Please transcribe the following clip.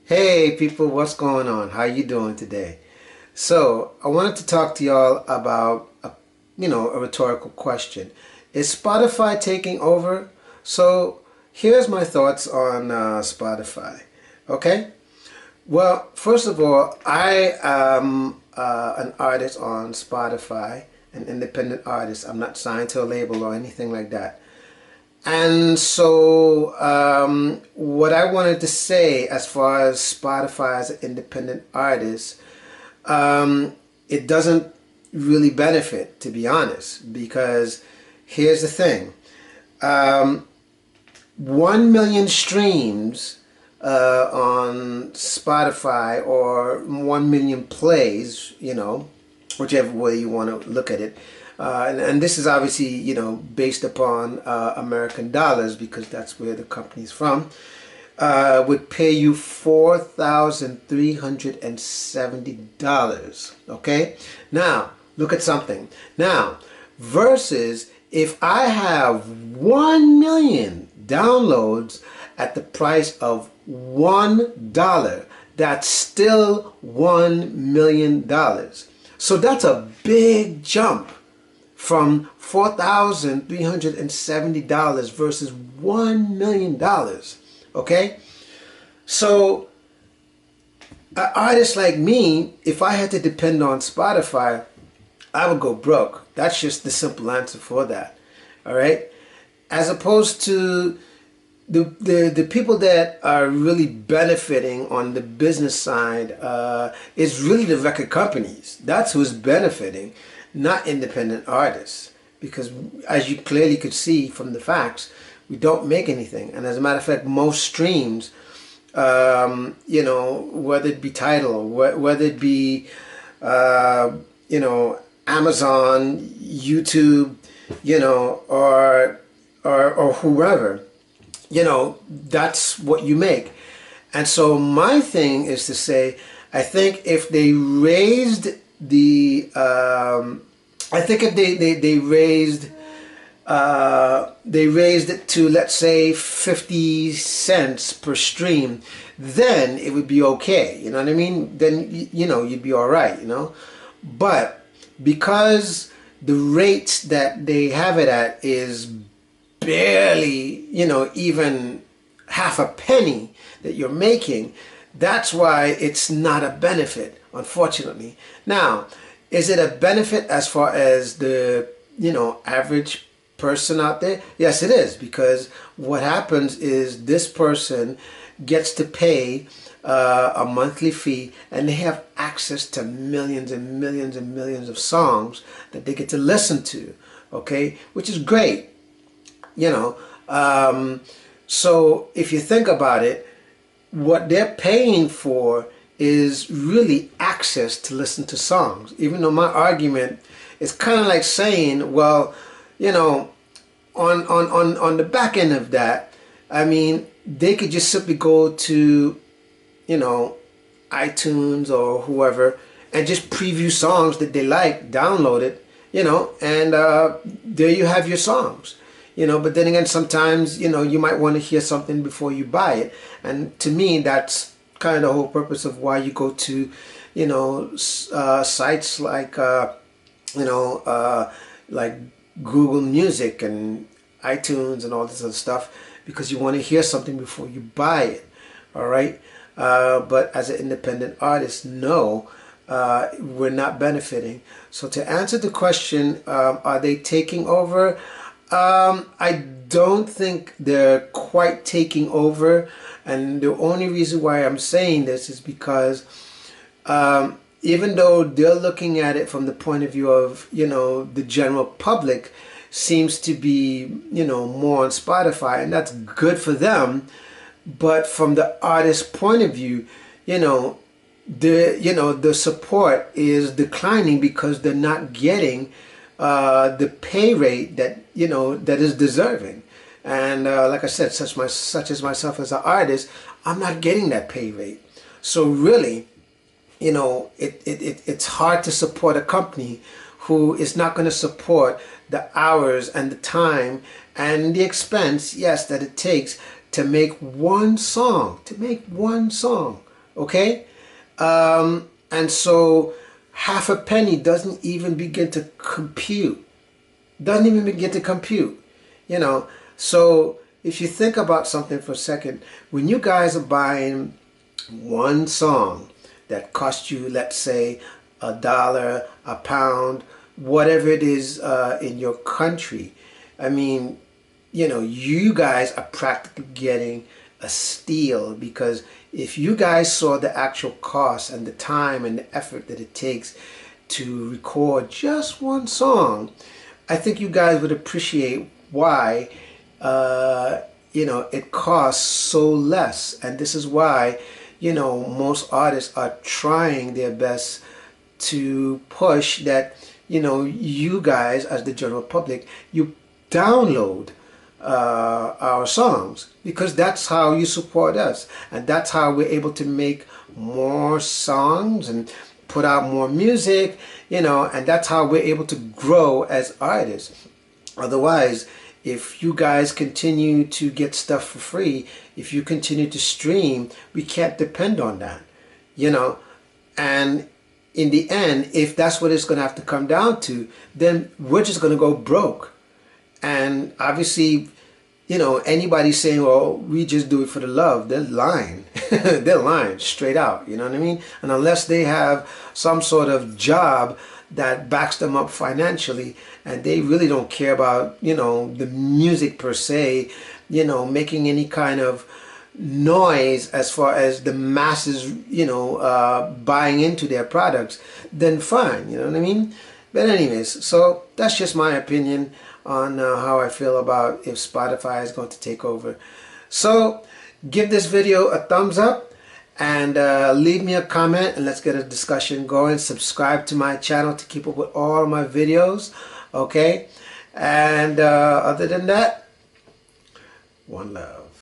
Hey people, what's going on? How you doing today? So, I wanted to talk to y'all about a rhetorical question. Is Spotify taking over? So, here's my thoughts on Spotify. Okay? Well, first of all, I am an artist on Spotify, an independent artist. I'm not signed to a label or anything like that. And so, what I wanted to say as far as Spotify as an independent artist, it doesn't really benefit, to be honest, because here's the thing. 1 million streams on Spotify or 1 million plays, whichever way you want to look at it. And this is obviously, based upon American dollars because that's where the company's from, would pay you $4,370. Okay? Now, look at something. Now, versus if I have 1 million downloads at the price of $1, that's still $1 million. So that's a big jump from $4,370 versus $1 million. Okay? So, an artist like me, if I had to depend on Spotify, I would go broke. That's just the simple answer for that. All right? As opposed to the people that are really benefiting on the business side is really the record companies. That's who's benefiting, not independent artists. Because as you clearly could see from the facts, we don't make anything. And as a matter of fact, most streams, whether it be Tidal, whether it be, Amazon, YouTube, or whoever, that's what you make. And so my thing is to say, I think if they raised the, I think if they raised it to, let's say, 50 cents per stream, then it would be okay. You know what I mean? Then, you'd be all right, But because the rates that they have it at is barely, even half a penny that you're making, that's why it's not a benefit, unfortunately. Now, is it a benefit as far as the, average person out there? Yes, it is, because what happens is this person gets to pay a monthly fee, and they have access to millions and millions and millions of songs that they get to listen to, okay, which is great. So if you think about it, what they're paying for is really access to listen to songs. Even though my argument is kind of like saying, well, on the back end of that, I mean, they could just simply go to, iTunes or whoever and just preview songs that they like, download it, and there you have your songs. But then again, sometimes, you might want to hear something before you buy it. And to me, that's kind of the whole purpose of why you go to, sites like, like Google Music and iTunes and all this other stuff, because you want to hear something before you buy it. All right. But as an independent artist, no, we're not benefiting. So to answer the question, are they taking over? I don't think they're quite taking over, and the only reason why I'm saying this is because even though they're looking at it from the point of view of, the general public seems to be, more on Spotify, and that's good for them, but from the artist's point of view, the support is declining because they're not getting the pay rate that that is deserving. And like I said, such as myself as an artist, I'm not getting that pay rate. So really, it's hard to support a company who is not going to support the hours and the time and the expense, yes, that it takes to make one song, Okay? And so half a penny doesn't even begin to compute. Doesn't even begin to compute. You know, so if you think about something for a second, when you guys are buying one song that cost you, let's say, $1, a pound, whatever it is in your country, I mean, you know, you guys are practically getting a steal, because if you guys saw the actual cost and the time and the effort that it takes to record just one song, I think you guys would appreciate why you know, it costs so less. And this is why, you know, most artists are trying their best to push that, you know, you guys as the general public, you download our songs, because that's how you support us, and that's how we're able to make more songs and put out more music, you know, and that's how we're able to grow as artists. Otherwise, if you guys continue to get stuff for free, if you continue to stream, we can't depend on that, you know. And in the end, if that's what it's going to have to come down to, then we're just going to go broke. And obviously, you know, anybody saying, well, we just do it for the love, they're lying. They're lying straight out, you know what I mean? And unless they have some sort of job that backs them up financially, and they really don't care about, you know, the music per se, you know, making any kind of noise as far as the masses, you know, buying into their products, then fine, you know what I mean? But anyways, so that's just my opinion on how I feel about if Spotify is going to take over. So give this video a thumbs up, and leave me a comment, and let's get a discussion going. Subscribe to my channel to keep up with all my videos, okay? And other than that, one love.